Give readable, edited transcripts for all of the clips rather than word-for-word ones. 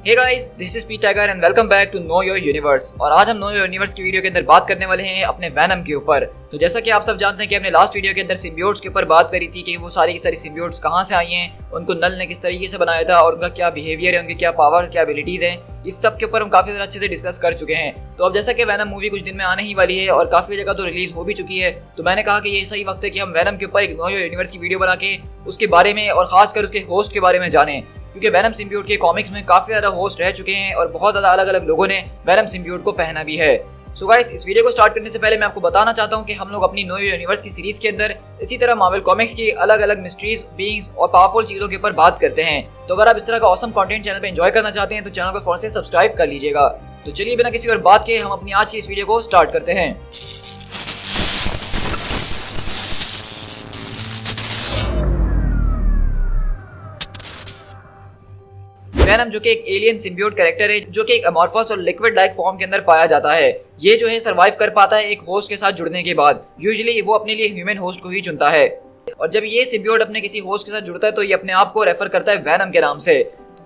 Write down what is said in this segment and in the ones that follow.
Hey guys, this is P Tiger and welcome back to know your universe. और आज हम know your universe की video के अंदर बात करने वाले हैं अपने वैनम के ऊपर। तो जैसा कि आप सब जानते हैं कि हमने लास्ट वीडियो के अंदर सिम्बियोट्स के ऊपर बात करी थी कि वो सारी की सारी सिम्बियोट्स कहाँ से आई हैं, उनको नल ने किस तरीके से बनाया था और उनका क्या बिहेवियर है, उनकी क्या पावर, क्या एबिलिटीज हैं, इस सब के ऊपर हम काफी अच्छे से डिस्कस कर चुके हैं। तो अब जैसा कि वैनम मूवी कुछ दिन में आने ही वाली है और काफी जगह तो रिलीज हो भी चुकी है, तो मैंने कहा कि ये सही वक्त है कि हम वैनम के ऊपर एक नो योर यूनिवर्स की वीडियो बना के उसके बारे में और खासकर उसके होस्ट के बारे में जाने, क्योंकि वैनम सिम्बियोट के कॉमिक्स में काफी ज्यादा होस्ट रह चुके हैं और बहुत ज्यादा अलग अलग लोगों ने वैनम सिम्बियोट को पहना भी है। सो गाइस, इस वीडियो को स्टार्ट करने से पहले मैं आपको बताना चाहता हूं कि हम लोग अपनी नो योर यूनिवर्स की सीरीज के अंदर इसी तरह मार्वल कॉमिक्स की अलग अलग मिस्ट्रीज, बीइंग्स और पावरफुल चीजों के ऊपर बात करते हैं। तो अगर आप इस तरह का ऑसम कंटेंट चैनल पे एंजॉय करना चाहते हैं तो चैनल को फौरन से सब्सक्राइब कर लीजिएगा। तो चलिए बिना किसी और बात के हम अपनी आज की इस वीडियो को स्टार्ट करते हैं। वैनम जो कि एक एलियन सिम्बियोट कैरेक्टर है, जो कि एक अमॉर्फस और लिक्विड लाइक फॉर्म के अंदर पाया जाता है। ये जो है सर्वाइव कर पाता है एक होस्ट के साथ जुड़ने के बाद। यूजुअली वो अपने लिए ह्यूमन होस्ट को ही चुनता है और जब ये सिम्बियोट अपने किसी होस्ट के साथ जुड़ता है तो ये अपने आप को रेफर करता है वैनम के नाम से।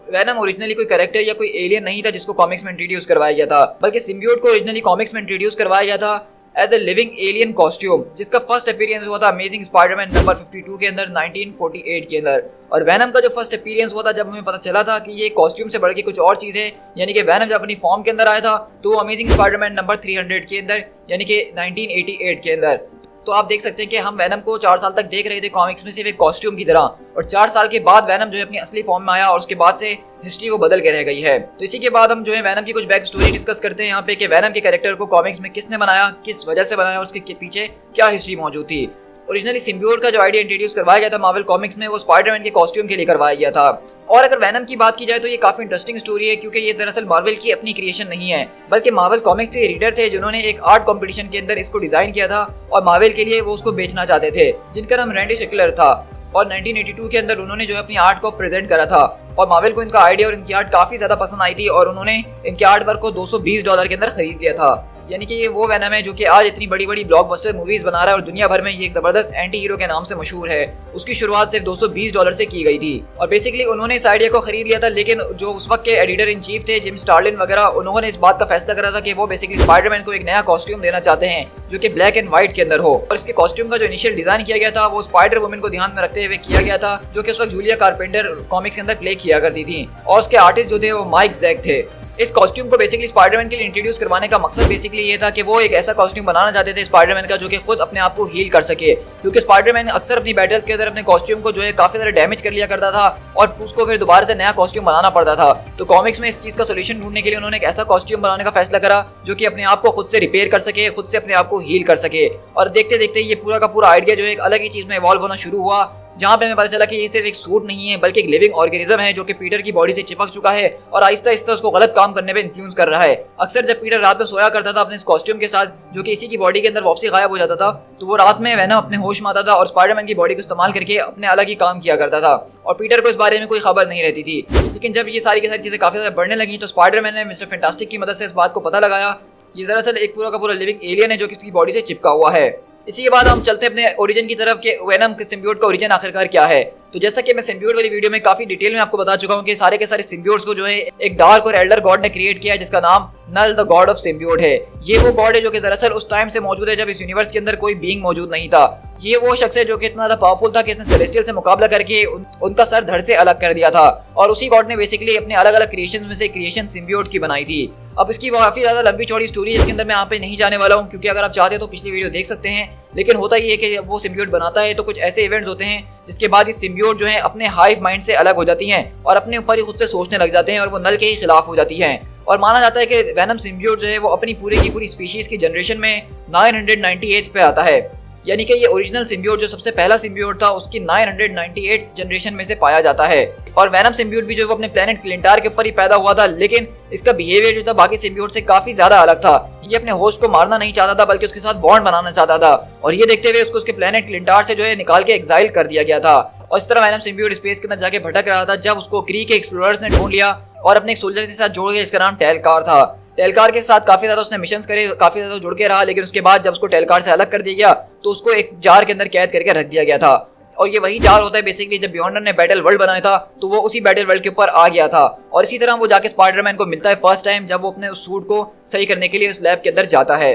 वैनम ओरिजिनली कोई कैरेक्टर या कोई एलियन नहीं था जिसको कॉमिक्स में इंट्रोड्यूस करवाया गया था, बल्कि सिम्बियोट को ओरिजिनली कॉमिक्स में इंट्रोड्यूस करवाया गया था as a living alien costume, जिसका फर्स्ट अपीयरेंस हुआ था अमेजिंग स्पाइडरमैन नंबर 52 के अंदर 1948 के अंदर। और वैनम का जो फर्स्ट अपीयरेंस हुआ था जब हमें पता चला था कि ये कॉस्ट्यूम से बढ़ के कुछ और चीज है, यानी कि वैनम जब अपनी फॉर्म के अंदर आया था तो अमेजिंग स्पाइडरमैन नंबर 300 के अंदर, यानी कि 1988 के अंदर। तो आप देख सकते हैं कि हम वैनम को 4 साल तक देख रहे थे कॉमिक्स में सिर्फ एक कॉस्ट्यूम की तरह, और 4 साल के बाद वैनम जो है अपनी असली फॉर्म में आया और उसके बाद से हिस्ट्री वो बदल के रह गई है। तो इसी के बाद हम जो है वैनम की कुछ बैक स्टोरी डिस्कस करते हैं यहाँ पे कि वैनम के कैरेक्टर को कॉमिक्स में किसने बनाया, किस वजह से बनाया और उसके पीछे क्या हिस्ट्री मौजूद थी। ओरिजिनली सिम्बियोट का जो आइडिया इंट्रोड्यूस करवाया गया था मार्वल कॉमिक्स में वो स्पाइडरमैन के कॉस्ट्यूम के लिए करवाया गया था। और अगर वैनम की बात की जाए तो ये काफी इंटरेस्टिंग स्टोरी है, क्योंकि ये दरअसल मार्वल की अपनी क्रिएशन नहीं है, बल्कि मार्वल कॉमिक्स के रीडर थे जिन्होंने एक आर्ट कंपटीशन के अंदर इसको डिजाइन किया था और मार्वल के लिए वो उसको बेचना चाहते थे, जिनका नाम रैंडी शिकलर था। और 1982 के अंदर उन्होंने जो है अपनी आर्ट को प्रेजेंट करा था और मार्वल को इनका आइडिया और इनकी आर्ट काफी ज्यादा पसंद आई थी और उन्होंने इनके आर्ट वर्क को $220 के अंदर खरीद लिया था। यानी कि ये वो वैनम है जो कि आज इतनी बड़ी बड़ी ब्लॉकबस्टर मूवीज बना रहा है और दुनिया भर में ये एक जबरदस्त एंटी हीरो के नाम से मशहूर है। उसकी शुरुआत सिर्फ $220 से की गई थी और बेसिकली उन्होंने इस आइडिया को खरीद लिया था, लेकिन जो उस वक्त के एडिटर इन चीफ थे जिम स्टार्लिन वगैरह, उन्होंने इस बात का फैसला करा था कि वो बेसिकली स्पाइडरमैन को एक नया कॉस्ट्यूम देना चाहते हैं जो कि ब्लैक एंड व्हाइट के अंदर हो। और इसके कॉस्ट्यूम का जो इनिशियल डिजाइन किया गया था वो स्पाइडर वुमन को ध्यान में रखते हुए किया गया था, जो कि उस वक्त जूलिया कारपेंटर कॉमिक्स के अंदर प्ले किया करती थी और उसके आर्टिस्ट जो थे वो माइक जैक थे। इस कॉस्ट्यूम को बेसिकली स्पाइडरमैन के लिए इंट्रोड्यूस करवाने का मकसद बेसिकली ये था कि वो एक ऐसा कॉस्ट्यूम बनाना चाहते थे स्पाइडरमैन का जो कि खुद अपने आप को हील कर सके, क्योंकि स्पाइडरमैन अक्सर अपनी बैटल्स के अंदर अपने कॉस्ट्यूम को जो है काफी ज्यादा डैमेज कर लिया करता था और उसको फिर दोबारा से नया कॉस्ट्यूम बनाना पड़ता था। तो कॉमिक्स में इस चीज का सोल्यूशन ढूंढने के लिए उन्होंने एक ऐसा कॉस्ट्यूम बनाने का फैसला करा जो कि अपने आप को खुद से रिपेयर कर सके, खुद से अपने आप को हील कर सके। और देखते देखते ये पूरा का पूरा आइडिया जो है एक अलग ही चीज में इवॉल्व होना शुरू हुआ, जहाँ पे हमें पता चला कि ये सिर्फ एक सूट नहीं है बल्कि एक लिविंग ऑर्गेनिज्म है जो कि पीटर की बॉडी से चिपक चुका है और आहिस्ता आहिस्ता उसको गलत काम करने पे इन्फ्लुएंस कर रहा है। अक्सर जब पीटर रात में सोया करता था अपने इस कॉस्ट्यूम के साथ जो कि इसी की बॉडी के अंदर वापसी गायब हो जाता था, तो वो रात में वैनम अपने होश में आता था और स्पाइडरमैन की बॉडी को इस्तेमाल करके अपने अलग ही काम किया करता था और पीटर को इस बारे में कोई खबर नहीं रहती थी। लेकिन जब ये सारी की सारी चीजें काफी ज्यादा बढ़ने लगी तो स्पाइडरमैन ने मिस्टर फैंटास्टिक की मदद से इस बात को पता लगाया ये दरअसल एक पूरा का पूरा लिविंग एलियन है जो कि उसकी बॉडी से चिपका हुआ है। इसी के बाद हम चलते हैं अपने ओरिजिन की तरफ कि वैनम के सिम्बियोट का ओरिजिन आखिरकार क्या है। तो जैसा कि मैं सिम्बियोट वाली वीडियो में काफी डिटेल में आपको बता चुका हूँ कि सारे के सारे सिम्बियोट्स को जो है एक डार्क और एल्डर गॉड ने क्रिएट किया है जिसका नाम नल द गॉड ऑफ सिम्बियोट है। ये वो गॉड है जो कि दरअसल उस टाइम से मौजूद है जब इस यूनिवर्स के अंदर कोई बीइंग मौजूद नहीं था। ये वो शख्स है जो कि इतना ज्यादा पावरफुल था कि इसने सेलेस्टियल से मुकाबला करके उनका सर धड़ से अलग कर दिया था और उसी गॉड ने बेसिकली अपने अलग अलग क्रिएशन में से क्रिएशन सिम्बियोट की बनाई थी। अब इसकी काफी ज्यादा लंबी चौड़ी स्टोरी जिसके अंदर मैं यहाँ पे नहीं जाने वाला हूँ, क्योंकि अगर आप चाहते हैं तो पिछली वीडियो देख सकते हैं। लेकिन होता ये है कि वो सिम्बियोट बनाता है तो कुछ ऐसे इवेंट्स होते हैं जिसके बाद ये सिम्बियोट जो है अपने हाइव माइंड से अलग हो जाती हैं और अपने ऊपर ही खुद से सोचने लग जाते हैं और वो नल के ही खिलाफ हो जाती हैं। और माना जाता है कि वैनम सिम्बियोट जो है वो अपनी पूरी की पूरी स्पीशीज की जनरेशन में 998 पे आता है, यानी कि ये ओरिजिनल सिम्बियोट जो सबसे पहला सिम्बियोट था उसकी 998 जनरेशन में से पाया जाता है। और वैनम सिम्बियोट भी जो वो अपने प्लेनेट क्लिंटार के ऊपर ही पैदा हुआ था, लेकिन इसका बिहेवियर जो था बाकी सिम्बियोट से काफी ज्यादा अलग था। ये अपने होस्ट को मारना नहीं चाहता था बल्कि उसके साथ बॉन्ड बनाना चाहता था और ये देखते हुए उसको उसके प्लेनेट क्लिंटार से जो है निकाल के एक्साइल कर दिया गया था। और इस तरह वैनम सिम्बियोट स्पेस के अंदर जाके भटक रहा था जब उसको क्री के एक्सप्लोरर्स ने ढूंढ लिया और अपने एक सोल्जर के साथ जोड़ गया जिसका नाम टेलकार था। टेलकार के साथ काफी ज्यादा उसने मिशंस करे, काफी ज्यादा जुड़ के रहा, लेकिन उसके बाद जब उसको टेलकार से अलग कर दिया गया तो उसको एक जार के अंदर कैद करके रख दिया गया था। और ये वही जार होता है बेसिकली जब बियॉन्डर ने बैटल वर्ल्ड बनाया था तो वो उसी बैटल वर्ल्ड के ऊपर आ गया था। और इसी तरह वो जाके स्पाइडरमैन को मिलता है फर्स्ट टाइम जब वो अपने उस सूट को सही करने के लिए उस लैब के अंदर जाता है।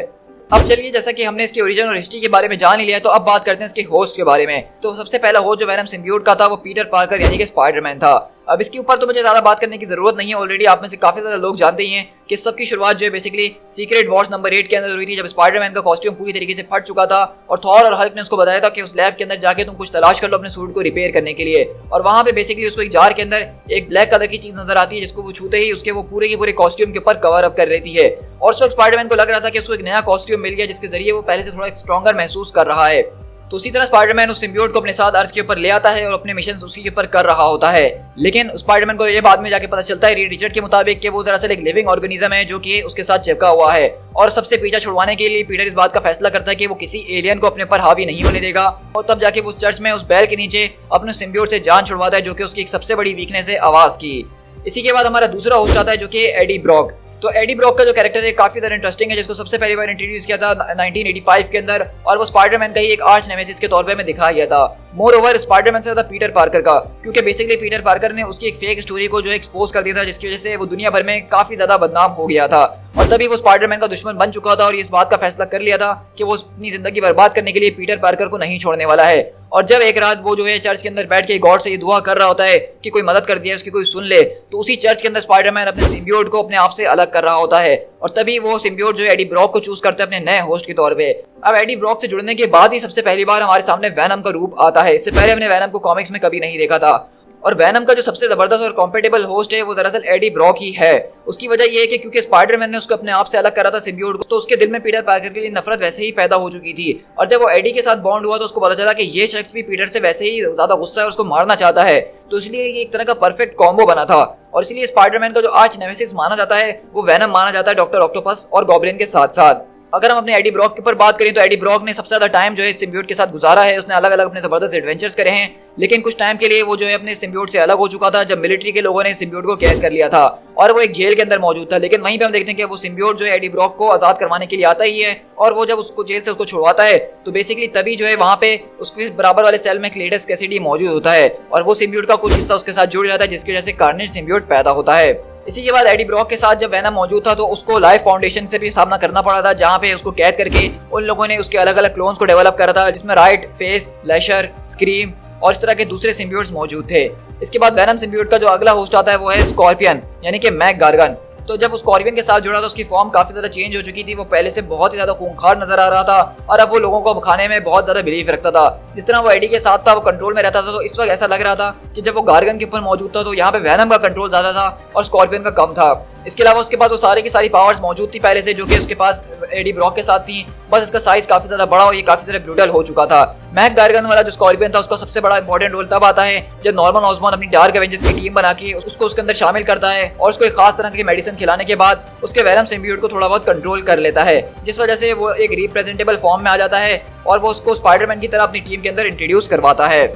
अब चलिए, जैसा कि हमने इसके ओरिजिन और हिस्ट्री के बारे में जान ही लिया है, तो अब बात करते हैं इसके होस्ट के बारे में। तो सबसे पहला होस्ट जो वेनम सिम्बियोट का था वो पीटर पार्कर यानी कि स्पाइडरमैन था। अब इसके ऊपर तो मुझे ज्यादा बात करने की जरूरत नहीं है, ऑलरेडी आप में से काफी ज्यादा लोग जानते ही हैं कि सबकी शुरुआत जो है बेसिकली सीक्रेट वॉर्स नंबर 8 के अंदर हुई थी, जब स्पाइडरमैन का कॉस्ट्यूम पूरी तरीके से फट चुका था और थॉर और हल्क ने उसको बताया था कि उस लैब के अंदर जाके तुम कुछ तलाश कर लो अपने सूट को रिपेयर करने के लिए। और वहां पे बेसिकली उसको एक जार के अंदर एक ब्लैक कलर की चीज नजर आती है जिसको वो छूते ही उसके वो पूरे के पूरे कॉस्ट्यूम के ऊपर कवर अप कर रहती है। और उस वक्त स्पाइडरमैन को लग रहा था कि उसको एक नया कॉस्ट्यूम मिल गया जिसके जरिए वो पहले से थोड़ा स्ट्रॉन्गर महसूस कर रहा है। तो उसी तरह स्पाइडरमैन उस सिम्बियोट को अपने साथ अर्थ के ऊपर ले आता है और अपने मिशन उसी के ऊपर कर रहा होता है। लेकिन स्पाइडरमैन को ये बाद में जाके पता चलता है रीड रिचर्ड के मुताबिक कि वो दरअसल एक लिविंग ऑर्गेनिज्म है जो कि उसके साथ चिपका हुआ है। और सबसे पीछा छुड़वाने के लिए पीटर इस बात का फैसला करता है कि वो किसी एलियन को अपने पर हावी नहीं होने देगा और तब जाके वो चर्च में उस बैल के नीचे अपने सिम्बियोट से जान छुड़वाता है जो कि उसकी एक सबसे बड़ी वीकनेस है आवाज की। इसी के बाद हमारा दूसरा होस्ट आता है जो कि एडी ब्रॉक। तो एडी ब्रॉक का जो कैरेक्टर है काफी ज्यादा इंटरेस्टिंग है, जिसको सबसे पहली बार इंट्रोड्यूस किया था 1985 के अंदर और वो स्पाइडरमैन का ही एक आर्च नेमेसिस के तौर पे में दिखाया गया था। मोर ओवर स्पाइडरमैन से ज्यादा पीटर पार्कर का, क्योंकि बेसिकली पीटर पार्कर ने उसकी एक फेक स्टोरी को जो एक्सपोज कर दिया था जिसकी वजह से वो दुनिया भर में काफी ज्यादा बदनाम हो गया था और तभी वो स्पाइडरमैन का दुश्मन बन चुका था और इस बात का फैसला कर लिया था कि वो अपनी जिंदगी बर्बाद करने के लिए पीटर पार्कर को नहीं छोड़ने वाला है। और जब एक रात वो जो है चर्च के अंदर बैठ के गॉड से ये दुआ कर रहा होता है कि कोई मदद कर दिया उसकी कोई सुन ले, तो उसी चर्च के अंदर स्पाइडरमैन अपने सिम्बियोट को अपने आप से अलग कर रहा होता है और तभी वो सिम्बियोट जो है एडी ब्रॉक को चूज करता है अपने नए होस्ट के तौर पे। अब एडी ब्रॉक से जुड़ने के बाद ही सबसे पहली बार हमारे सामने वैनम का रूप आता है। इससे पहले हमने वैनम को कॉमिक्स में कभी नहीं देखा था और वैनम का जो सबसे जबरदस्त और कॉम्पेटेबल होस्ट है वो दरअसल एडी ब्रॉक ही है। उसकी वजह ये है कि क्योंकि स्पाइडरमैन ने उसको अपने आप से अलग करा था सिम्बियोट को, तो उसके दिल में पीटर पार्कर के लिए नफरत वैसे ही पैदा हो चुकी थी और जब वो एडी के साथ बॉन्ड हुआ तो उसको पता चला कि ये शख्स भी पीटर से वैसे ही ज्यादा गुस्सा है और उसको मारना चाहता है। तो इसलिए ये एक तरह का परफेक्ट कॉम्बो बना था और इसलिए स्पाइडरमैन का जो आर्च नेमेसिस माना जाता है वो वैनम माना जाता है डॉक्टर ऑक्टोपस और गॉब्लिन के साथ साथ। अगर हम अपने एडी ब्रॉक के ऊपर बात करें तो एडी ब्रॉक ने सबसे ज्यादा टाइम जो है सिम्बियोट के साथ गुजारा है। उसने अलग अलग अपने जबरदस्त एडवेंचर्स करे हैं, लेकिन कुछ टाइम के लिए वो जो है अपने सिम्बियोट से अलग हो चुका था जब मिलिट्री के लोगों ने सिम्बियोट को कैद कर लिया था और वो एक जेल के अंदर मौजूद था। लेकिन वहीं पे हम देखते हैं कि वो सिम्बियोट जो है एडी ब्रॉक को आजाद करवाने के लिए आता ही है और वो जब उसको जेल से उसको छुड़वाता है तो बेसिकली तभी जो है वहां पे उसके बराबर वाले सेल में क्लेटस कैसिडी मौजूद होता है और वो सिम्बियोट का कुछ हिस्सा उसके साथ जुड़ जाता है जिसकी वजह से कार्नेज सिम्बियोट पैदा होता है। इसी के बाद एडी ब्रॉक के साथ जब वैनम मौजूद था तो उसको लाइफ फाउंडेशन से भी सामना करना पड़ा था, जहां पे उसको कैद करके उन लोगों ने उसके अलग अलग क्लोन्स को डेवलप करा था जिसमें राइट, फेस, लैशर, स्क्रीम और इस तरह के दूसरे सिम्बियोट्स मौजूद थे। इसके बाद वैनम सिम्बियोट का जो अगला होस्ट आता है वो है स्कॉर्पियन यानी कि मैक गार्गन। तो जब उस स्कॉर्पियन के साथ जुड़ा था उसकी फॉर्म काफी ज्यादा चेंज हो चुकी थी, वो पहले से बहुत ही ज्यादा खूंखार नजर आ रहा था और अब वो लोगों को खाने में बहुत ज्यादा बिलीव रखता था। जिस तरह वो एडी के साथ था वो कंट्रोल में रहता था, तो इस वक्त ऐसा लग रहा था कि जब वो गार्गन के ऊपर मौजूद था तो यहाँ पे वैनम का कंट्रोल ज्यादा था और स्कॉर्पियन का कम था। इसके अलावा उसके पास वो सारी की सारी पावर्स मौजूद थी पहले से जो कि उसके पास एडी ब्रॉक के साथ थी, बस इसका साइज काफी ज्यादा बड़ा और ये काफी ज्यादा ब्रूटल हो चुका था। मैक गार्गन वाला जो स्कॉर्पियन था उसका सबसे बड़ा इंपॉर्टेंट रोल तब आता है जब नॉर्मन ऑसबॉर्न अपनी डार्क एवेंजर्स की टीम बना के उसको उसके अंदर शामिल करता है और उसको एक खास तरह की मेडिसिन खिलाने के बाद उसके वैनम सिम्बियोट को थोड़ा बहुत कंट्रोल कर लेता है, जिस वजह से वो एक रिप्रेजेंटेबल फॉर्म में आ जाता है और वो उसको स्पाइडरमैन की तरह अपनी टीम के अंदर इंट्रोड्यूस करवाता है।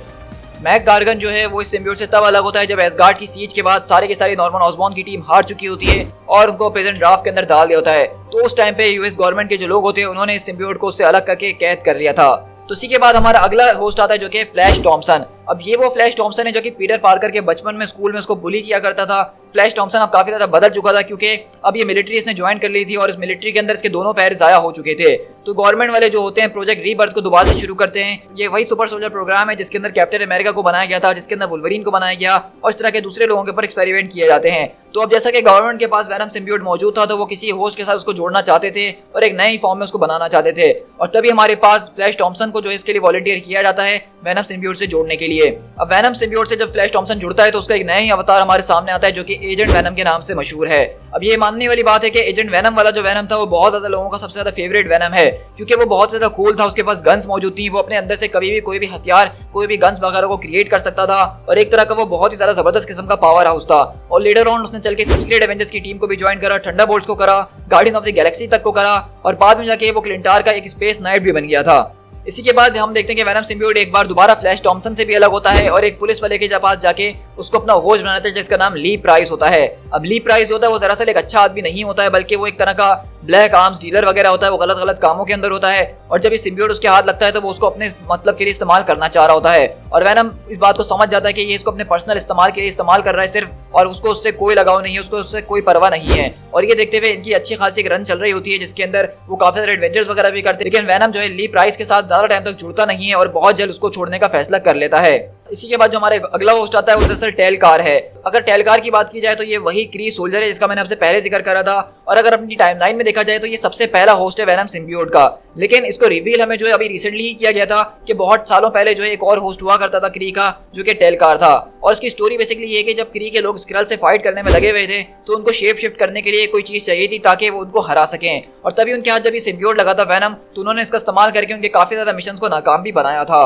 मैक गार्गन जो है वो इस सिम्बियोट से तब अलग होता है जब एसगार्ड की सीज के बाद सारे के सारे नॉर्मन ऑसबॉर्न की टीम हार चुकी होती है और उनको प्रेजेंट ड्राफ्ट के अंदर डाल दिया होता है। तो उस टाइम पे यूएस गवर्नमेंट के जो लोग होते हैं उन्होंने इस सिम्बियोट को उससे अलग करके कैद कर लिया था। तो इसी के बाद हमारा अगला होस्ट आता है जो कि फ्लैश थॉम्पसन। अब ये वो फ्लैश थॉम्पसन है जो कि पीटर पार्कर के बचपन में स्कूल में उसको बुली किया करता था। फ्लैश थॉम्पसन अब काफी ज्यादा बदल चुका था क्योंकि अब ये मिलिट्री इसने ज्वाइन कर ली थी और इस मिलिट्री के अंदर इसके दोनों पैर जाया हो चुके थे। तो गवर्नमेंट वाले जो होते हैं प्रोजेक्ट रीबर्थ को दोबारा से शुरू करते हैं। ये वही सुपर सोल्जर प्रोग्राम है जिसके अंदर कैप्टन अमेरिका को बनाया गया था, जिसके अंदर वुल्वरीन को बनाया गया और इस तरह के दूसरे लोगों के ऊपर एक्सपेरिमेंट किए जाते हैं। तो अब जैसा कि गवर्नमेंट के पास वैनम सिम्बियोट मौजूद था तो वो किसी होस्ट के साथ उसको जोड़ना चाहते थे और एक नई फॉर्म में उसको बनाना चाहते थे और तभी हमारे पास फ्लैश थॉम्पसन को जो इसके लिए वॉलंटियर किया जाता है वैनम सिम्बियोट से जोड़ने के लिए। अब वैनम सिम्बियोट से जब फ्लैश थॉम्पसन जुड़ता है तो उसका एक नया ही अवतार हमारे सामने आता है जो कि एजेंट वैनम के नाम से मशहूर है। अब ये मानने वाली बात है कि एजेंट वैनम वाला जो वैनम था वो बहुत ज्यादा लोगों का सबसे ज्यादा फेवरेट वैनम है क्योंकि वो बहुत ज्यादा कूल था, उसके पास गन्स मौजूद थी, वो अपने अंदर से कभी भी कोई भी हथियार कोई भी गन्स वगैरह को क्रिएट कर सकता था और एक तरह का वो बहुत ही ज्यादा जबरदस्त किस्म का पावर हाउस था। और लेटर ऑन उसने चल के सीक्रेट एवेंजर्स की टीम को भी ज्वाइन करा, थंडरबोल्ट्स को करा, गार्डियन ऑफ द गैलेक्सी तक को करा और बाद में जाके वो क्लिंटार का एक स्पेस नाइट भी बन गया था। इसी के बाद हम देखते हैं कि वैनम सिम्बियोट एक बार दोबारा फ्लैश थॉम्पसन से भी अलग होता है और एक पुलिस वाले के पास जाके उसको अपना होस्ट बनाता है जिसका नाम ली प्राइस होता है। अब ली प्राइस होता है वो दरअसल एक अच्छा आदमी नहीं होता है बल्कि वो एक तरह का ब्लैक आर्म्स डीलर वगैरह होता है वो गलत गलत कामों के अंदर होता है, और जब ये सिम्बियोट उसके हाथ लगता है तो वो उसको अपने मतलब के लिए इस्तेमाल करना चाह रहा होता है। और वेनम इस बात को समझ जाता है कि ये इसको अपने पर्सनल इस्तेमाल के लिए इस्तेमाल कर रहा है सिर्फ, और उसको उससे कोई लगाव नहीं है, उसको उससे कोई परवाह नहीं है। और ये देखते हुए इनकी अच्छी खासी एक रन चल रही होती है जिसके अंदर वो काफी सारे एडवेंचर्स वगैरह भी करते हैं। लेकिन वेनम जो है ली प्राइस के साथ ज्यादा टाइम तक जुड़ता नहीं है और बहुत जल्द उसको छोड़ने का फैसला कर लेता है। इसी के बाद जो हमारे अगला होस्ट आता है वो दरअसल टेलकार है। अगर टेलकार की बात की जाए तो ये वही क्री सोल्जर है जिसका मैंने आपसे पहले जिक्र करा था, और अगर अपनी टाइमलाइन में देखा जाए तो ये सबसे पहला होस्ट है वेनम सिम्बियोट का। लेकिन इसको रिवील हमें जो है अभी रिसेंटली ही किया गया था कि बहुत सालों पहले जो है एक और होस्ट हुआ करता था क्री का, जो कि टेलकार था। और इसकी स्टोरी बेसिकली ये है कि जब क्री के लोग स्क्रल से फाइट करने में लगे हुए थे तो उनको शेप शिफ्ट करने के लिए कोई चीज चाहिए थी ताकि वो उनको हरा सकें, और तभी उनके हाथ जब ये सिम्बियोट लगा था वेनम तो उन्होंने इसका इस्तेमाल करके उनके काफी ज्यादा मिशन को नाकाम भी बनाया था।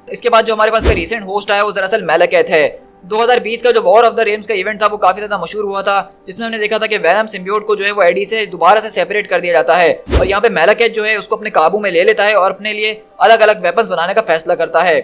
इसके बाद जो हमारे पास का रिसेंट होस्ट आया वो दरअसल मेलाकेथ है। 2020 का जो वॉर ऑफ द रेम्स का इवेंट था वो काफी ज्यादा मशहूर हुआ था, जिसमें हमने देखा था कि वेनम सिम्बियोट को जो है वो एडी से दोबारा से सेपरेट कर दिया जाता है, और यहाँ पे मेलाकेथ जो है उसको अपने काबू में ले लेता है और अपने लिए अलग अलग वेपन्स बनाने का फैसला करता है।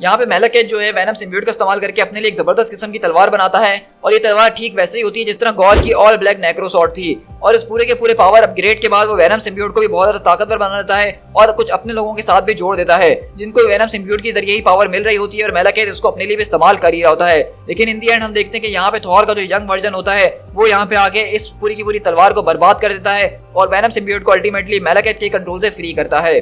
यहाँ पे मेलाकेथ जो है वेनम सिम्बियोट का इस्तेमाल करके अपने लिए एक जबरदस्त किस्म की तलवार बनाता है, और ये तलवार ठीक वैसे ही होती है जिस तरह गॉर की ऑल ब्लैक नेक्रो स्वॉर्ड थी। और इस पूरे के पूरे पावर अपग्रेड के बाद वो वेनम सिम्बियोट को भी बहुत ज्यादा ताकतवर बना देता है और कुछ अपने लोगों के साथ भी जोड़ देता है जिनको वेनम सिम्बियोट के जरिए ही पावर मिल रही होती है, और मेलाकेथ उसको अपने लिए भी इस्तेमाल कर ही रहा होता है। लेकिन इन दी एंड हम देखते हैं कि यहाँ पे थॉर का जो यंग वर्जन होता है वो यहाँ पे आके इस पूरी की पूरी तलवार को बर्बाद कर देता है और वेनम सिम्बियोट को अल्टीमेटली मेलाकेथ के कंट्रोल से फ्री करता है।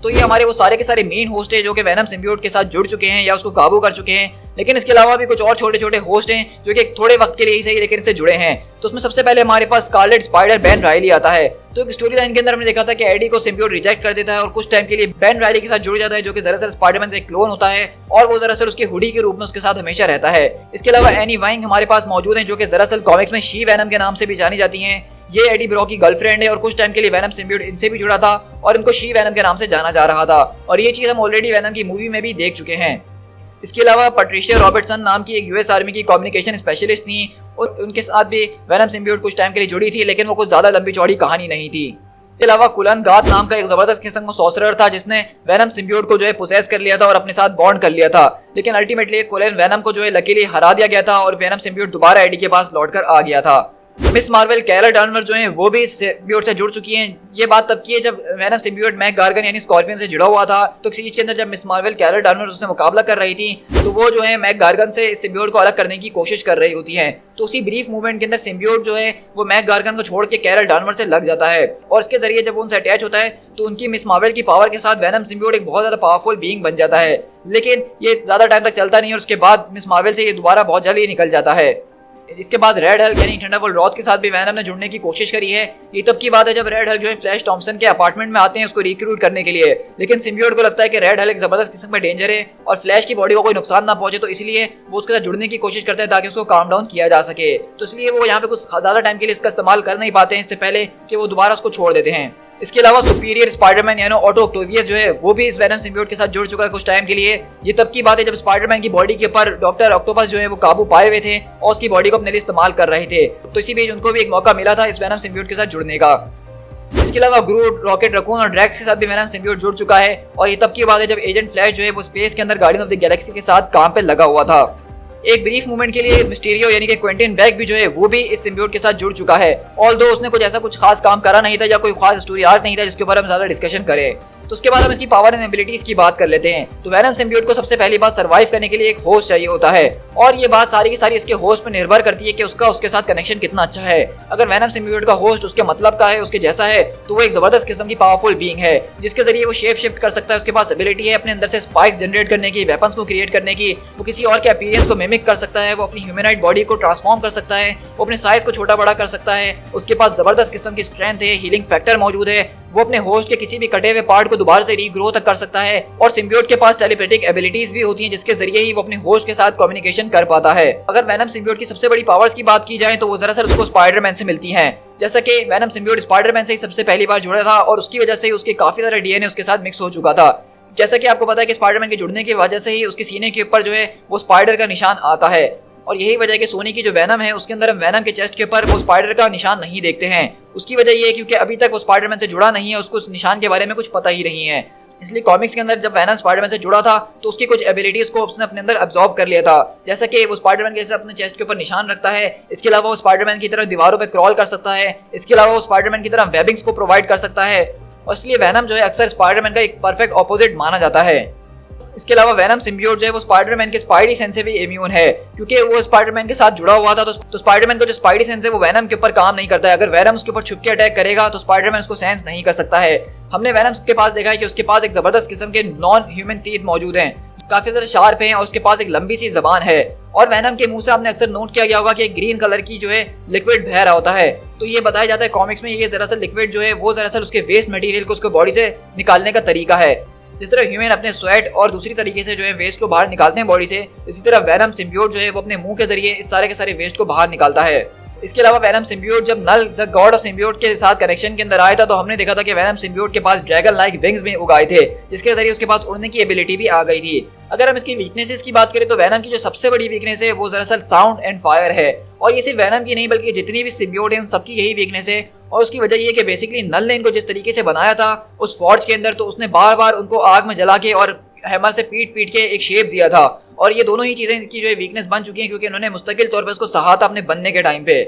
तो ये हमारे वो सारे के सारे मेन होस्ट है जो कि वेनम सिम्बियोट के साथ जुड़ चुके हैं या उसको काबू कर चुके हैं। लेकिन इसके अलावा भी कुछ और छोटे छोटे होस्ट हैं जो कि थोड़े वक्त के लिए ही सही लेकिन इससे जुड़े हैं। तो उसमें सबसे पहले हमारे पास स्कारलेट स्पाइडर बेन रायली आता है। तो एक स्टोरी लाइन के अंदर हमने देखा था कि एडी को सिम्बियोट रिजेक्ट कर देता है और कुछ टाइम के लिए बेन रायली के साथ जुड़ जाता है, जो कि दरअसल स्पाइडरमैन का एक क्लोन होता है और वो दरअसल उसके हुडी के रूप में उसके साथ हमेशा रहता है। इसके अलावा एनी वाइंग हमारे पास मौजूद है जो कि दरअसल कॉमिक्स में शी वेनम के नाम से भी जानी जाती है। ये एडी ब्रॉक की गर्लफ्रेंड है और कुछ टाइम के लिए वेनम सिम्बियोट इनसे भी जुड़ा था और इनको शी वेनम के नाम से जाना जा रहा था, और ये चीज हम ऑलरेडी वेनम की मूवी में भी देख चुके हैं। इसके अलावा पैट्रिशिया रॉबर्टसन नाम की एक यूएस आर्मी की कम्युनिकेशन स्पेशलिस्ट थी और उनके साथ भी वेनम सिम्बियोट कुछ टाइम के लिए जुड़ी थी, लेकिन वो कुछ ज्यादा लंबी चौड़ी कहानी नहीं थी। इसके अलावा कुलन गात नाम का एक जबरदस्त किस्म का सॉर्सरर था जिसने वेनम सिम्बियोट को जो है पोसेस कर लिया था और अपने साथ बॉन्ड कर लिया था, लेकिन अल्टीमेटली कुलन वेनम को जो है लकीली हरा दिया गया था और वेनम सिम्बियोट दोबारा एडी के पास लौटकर आ गया था। मिस मार्वल कैरल डार्वर जो है वो भी सिम्बियोट से जुड़ चुकी हैं। ये बात तब की है जब वेनम सिम्बियोट मैक गार्गन यानी स्कॉर्पियन से जुड़ा हुआ था। तो सीरीज के अंदर जब मिस मार्वल कैरल डार्वर उससे मुकाबला कर रही थी तो वो जो है मैक गार्गन से सिम्बियोट को अलग करने की कोशिश कर रही होती है। तो उसी ब्रीफ मूवमेंट के अंदर सिम्बियोट जो है वो मैक गार्गन को छोड़ के कैरल डार्वर से लग जाता है और इसके जरिए जब वो उनसे अटैच होता है तो उनकी मिस मार्वल की पावर के साथ वेनम सिम्बियोट एक बहुत ज्यादा पावरफुल बीइंग बन जाता है। लेकिन ये ज्यादा टाइम तक चलता नहीं और उसके बाद मिस मार्वल से ये दोबारा बहुत जल्दी निकल जाता है। इसके बाद रेड हल्क यानी थंडरबोल्ट रॉथ के साथ भी वेनम ने जुड़ने की कोशिश करी है। ये तब की बात है जब रेड हल्क जो है फ्लैश थॉम्पसन के अपार्टमेंट में आते हैं उसको रिक्रूट करने के लिए, लेकिन सिम्बियोट को लगता है कि रेड हल्क एक जबरदस्त किस्म का डेंजर है और फ्लैश की बॉडी को कोई नुकसान ना पहुंचे, तो इसलिए वो उसके साथ जुड़ने की कोशिश करता है ताकि उसको काम डाउन किया जा सके। तो इसलिए वो यहाँ पे कुछ ज्यादा टाइम के लिए इसका इस्तेमाल कर नहीं पाते हैं इससे पहले कि वो दोबारा उसको छोड़ देते हैं। इसके अलावा सुपीरियर स्पाइडरमैन यानी ऑटो ऑक्टेवियस जो है वो भी इस वेनम सिम्बियोट के साथ जुड़ चुका है कुछ टाइम के लिए। ये तब की बात है जब स्पाइडरमैन की बॉडी के ऊपर डॉक्टर ऑक्टोपस जो है वो काबू पाए हुए थे और उसकी बॉडी को अपने लिए इस्तेमाल कर रहे थे, तो इसी बीच उनको भी एक मौका मिला था इस वेनम सिम्बियोट के साथ जुड़ने का। इसके अलावा ग्रूट, रॉकेट रकून और ड्रैक्स के साथ भी वेनम सिम्बियोट जुड़ चुका है, और ये तब की बात है जब एजेंट फ्लैश जो है वो स्पेस के अंदर गार्डियन ऑफ द गैलेक्सी के साथ काम पे लगा हुआ था। एक ब्रीफ मोमेंट के लिए मिस्टीरियो यानी कि क्विंटन बैग भी जो है वो भी इस सिम्बियोट के साथ जुड़ चुका है, ऑल्दो उसने कुछ ऐसा कुछ खास काम करा नहीं था या कोई खास स्टोरी आर्क नहीं था जिसके ऊपर हम ज्यादा डिस्कशन करें। तो उसके बाद हम इसकी पावर एंड एबिलिटीज की बात कर लेते हैं। तो वेनम सिम्बियोट को सबसे पहली बात सर्वाइव करने के लिए एक होस्ट चाहिए होता है, और ये बात सारी की सारी इसके होस्ट पर निर्भर करती है कि उसका उसके साथ कनेक्शन कितना अच्छा है। अगर वेनम सिम्बियोट का होस्ट उसके मतलब का है, उसके जैसा है, तो वो एक जबरदस्त किस्म की पावरफुल बीइंग है जिसके जरिए वो शेप शिफ्ट कर सकता है। उसके पास एबिलिटी है अपने अंदर से स्पाइक्स जनरेट करने की, वेपन्स को क्रिएट करने की, वो किसी और के अपीयरेंस को मिमिक कर सकता है, वो अपनी ह्यूमनॉइड बॉडी को ट्रांसफॉर्म कर सकता है, वो अपने साइज को छोटा बड़ा कर सकता है, उसके पास जबरदस्त किस्म की स्ट्रेंथ है, हीलिंग फैक्टर मौजूद है, वो अपने होस्ट के किसी भी कटे हुए पार्ट को दोबारा से रीग्रो तक कर सकता है, और सिम्बियोट के पास टेलीपैथिक एबिलिटीज भी होती हैं जिसके जरिए ही वो अपने होस्ट के साथ कम्युनिकेशन कर पाता है। अगर वेनम सिम्बियोट की सबसे बड़ी पावर्स की बात की जाए तो वो दरअसल उसको स्पाइडरमैन से मिलती हैं। जैसा कि वेनम सिम्बियोट स्पाइडरमैन से ही सबसे पहली बार जुड़ा था और उसकी वजह से ही उसके काफी सारा डीएनए उसके साथ मिक्स हो चुका था। जैसा कि आपको पता है कि स्पाइडरमैन के जुड़ने की वजह से ही उसके सीने के ऊपर जो है वो स्पाइडर का निशान आता है, और यही वजह है कि सोनी की जो वेनम है उसके अंदर हम वेनम के चेस्ट के ऊपर वो स्पाइडर का निशान नहीं देखते हैं। उसकी वजह ये है क्योंकि अभी तक वो स्पाइडरमैन से जुड़ा नहीं है, उसको उस निशान के बारे में कुछ पता ही नहीं है। इसलिए कॉमिक्स के अंदर जब वैनम स्पाइडरमैन से जुड़ा था तो उसकी कुछ एबिलिटीज को उसने अपने अंदर अब्सॉर्ब कर लिया था, जैसा कि वो स्पाइडरमैन के जैसे अपने चेस्ट के ऊपर निशान रखता है। इसके अलावा वो स्पाइडरमैन की तरह दीवारों पर क्रॉल कर सकता है। इसके अलावा वो स्पाइडरमैन की तरह वेबिंग्स को प्रोवाइड कर सकता है और इसलिए वैनम जो है अक्सर स्पाइडरमैन का एक परफेक्ट ऑपोजिट माना जाता है। इसके अलावा वैनम सिम्बियोट जो है वो स्पाइडरमैन के स्पाइडी सेंस से भी इम्यून है, क्योंकि वो स्पाइडरमैन के साथ जुड़ा हुआ था। तो स्पाइडरमैन का जो स्पाइडी सेंस है वो वैनम के ऊपर काम नहीं करता है। अगर वैनम उसके ऊपर छुप के अटैक करेगा तो स्पाइडरमैन उसको सेंस नहीं कर सकता है। हमने वैनम के पास देखा है कि उसके पास एक जबरदस्त किस्म के नॉन ह्यूमन टीथ मौजूद हैं, काफी ज्यादा शार्प हैं और उसके पास एक लंबी सी जबान है। और वैनम के मुंह से आपने अक्सर नोट किया गया होगा कि एक ग्रीन कलर की जो है लिक्विड बह रहा होता है। तो ये बताया जाता है कॉमिक्स में ये दरअसल लिक्विड जो है वो दरअसल उसके वेस्ट मटेरियल को उसके बॉडी से निकालने का तरीका है। जिस तरह ह्यूमन अपने स्वेट और दूसरी तरीके से जो है वेस्ट को बाहर निकालते हैं बॉडी से, इसी तरह वैनम सिम्बियोट जो है वो अपने मुंह के जरिए इस सारे के सारे वेस्ट को बाहर निकालता है। इसके अलावा वैनम सिम्बियोट जब नल द गॉड ऑफ सिम्बियोट के साथ कनेक्शन के अंदर आया था तो हमने देखा था कि वैनम सिम्बियोट के पास ड्रैगन लाइक विंग्स भी उगाए थे, जिसके जरिए उसके पास उड़ने की एबिलिटी भी आ गई थी। अगर हम इसकी वीकनेसेस की बात करें तो वैनम की जो सबसे बड़ी वीकनेस है वो दरअसल साउंड एंड फायर है। और ये सिर्फ वैनम की नहीं बल्कि जितनी भी सिम्बियोट है उन सबकी यही वीकनेस है। और उसकी वजह ये कि बेसिकली नल ने इनको जिस तरीके से बनाया था उस फॉर्ज के अंदर, तो उसने बार बार उनको आग में जला के और हैमर से पीट पीट के एक शेप दिया था। और ये दोनों ही चीजें इनकी जो है वीकनेस बन चुकी हैं, क्योंकि उन्होंने मुस्तकिल तौर पर इसको सहा था अपने बनने के टाइम पे।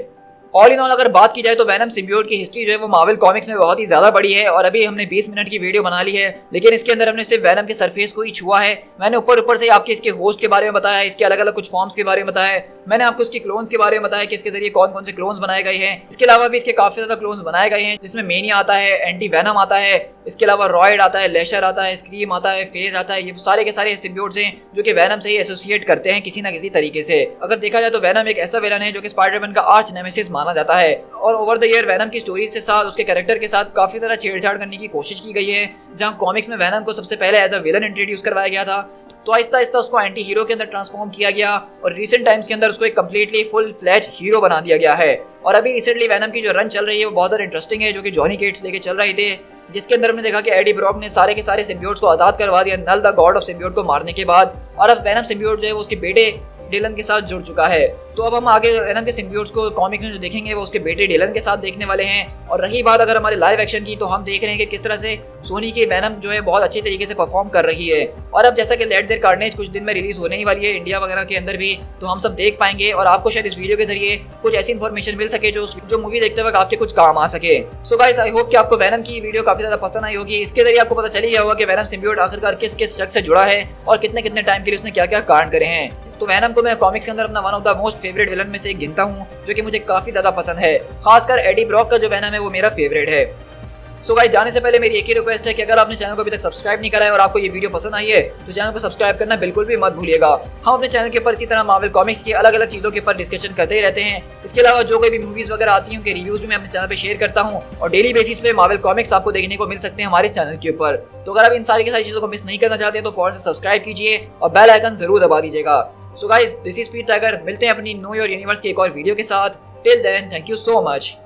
ऑल इन ऑल अगर बात की जाए तो वैनम सिम्बियोट की हिस्ट्री जो है वो मार्वल कॉमिक्स में बहुत ही ज्यादा बड़ी है। और अभी हमने 20 मिनट की वीडियो बना ली है, लेकिन इसके अंदर हमने सिर्फ वैनम के सरफेस को ही छुआ है। मैंने ऊपर से आपके इसके होस्ट के बारे में बताया है, इसके अलग अलग कुछ फॉर्म्स के बारे में बताया है, मैंने आपको इसके क्लोन्स के बारे में बताया कि इसके जरिए कौन कौन से क्लोन्स बनाए गए हैं। इसके अलावा भी इसके काफी ज्यादा क्लोन्स बनाए गए हैं, जिसमें मेनिया आता है, एंटी वैनम आता है, इसके अलावा रॉयड आता है, लेशर आता है, स्क्रीम आता है, फेज आता है। ये सारे के सारे सिम्बियोट्स हैं जो कि वैनम से ही एसोसिएट करते हैं किसी ना किसी तरीके से। अगर देखा जाए तो वैनम एक ऐसा विलन है जो कि स्पाइडरमैन का आर्च नेमेसिस माना जाता है। और ओवर द ईयर वैनम की स्टोरी के साथ उसके कैरेक्टर के साथ काफी ज्यादा छेड़छाड़ करने की कोशिश की गई है। जहां कॉमिक्स में वैनम को सबसे पहले एज अ विलन इंट्रोड्यूस करवाया गया था, तो आहिस्ता आहिस्ता उसको एंटी हीरो के अंदर ट्रांसफॉर्म किया गया और रिसेंट टाइम्स के अंदर उसको एक कम्प्लीटली फुल फ्लैज हीरो बना दिया गया है। और अभी रिसेंटली वैनम की जो रन चल रही है वो बहुत ज्यादा इंटरेस्टिंग है, जो कि जॉनी केट्स लेके चल रहे थे, जिसके अंदर हमने देखा कि एडी ब्रॉक ने सारे के सारे सिम्बियोट्स को आजाद करवा दिया नल द गॉड ऑफ सिम्बियोट को मारने के बाद। और अब वैनम सिम्बियोट जो है वो उसके बेटे डिलन के साथ जुड़ चुका है। तो अब हम आगे वैनम के सिम्बियोट्स को कॉमिक में जो देखेंगे वो उसके बेटे डिलन के साथ देखने वाले हैं। और रही बात अगर हमारे लाइव एक्शन की, तो हम देख रहे हैं कि किस तरह से सोनी की वैनम जो है बहुत अच्छे तरीके से परफॉर्म कर रही है। और अब जैसा कि लेट देयर कार्नेज कुछ दिन में रिलीज होने ही वाली है इंडिया वगैरह के अंदर भी, तो हम सब देख पाएंगे और आपको शायद इस वीडियो के जरिए कुछ ऐसी इन्फॉर्मेशन मिल सके जो मूवी देखते वक्त आपके कुछ काम आ सके। सो गाइस, आई होप कि आपको वैनम की वीडियो काफी ज्यादा पसंद आई होगी। इसके जरिए आपको पता चल ही गया होगा कि वैनम सिम्बियोट आखिरकार किस किस शख्स से जुड़ा है और कितने कितने टाइम के लिए उसने क्या क्या कांड करे हैं। तो वैनम को मैं कॉमिक्स के अंदर अपना one of the most favourite villain में से एक गिनता हूँ, जो कि मुझे काफी ज्यादा पसंद है। खासकर एडी ब्रॉक का जो वैनम है वो मेरा फेवरेट है। सो गाइस, जाने से पहले मेरी एक ही रिक्वेस्ट है कि अगर आपने चैनल को अभी तक सब्सक्राइब नहीं करा है और आपको ये वीडियो पसंद आई है तो चैनल को सब्सक्राइब करना बिल्कुल भी मत भूलिएगा। हम अपने चैनल के ऊपर इसी तरह मार्वल कॉमिक्स की अलग अलग चीजों के ऊपर डिस्कशन करते ही रहते हैं। इसके अलावा जो कोई भी मूवीज वगैरह आती हैं उनके रिव्यूज भी मैं अपने चैनल पे शेयर करता हूँ और डेली बेसिस पे मार्वल कॉमिक्स आपको देखने को मिल सकते हैं हमारे चैनल के ऊपर। तो अगर आप इन सारी की सारी चीजों को मिस नहीं करना चाहते हैं तो फौरन से सब्सक्राइब कीजिए और बेल आइकन जरूर दबा दीजिएगा। सो गाइस, दिस इज पीट टाइगर। मिलते हैं अपनी नो योर यूनिवर्स की एक और वीडियो के साथ। Till then, thank you so much.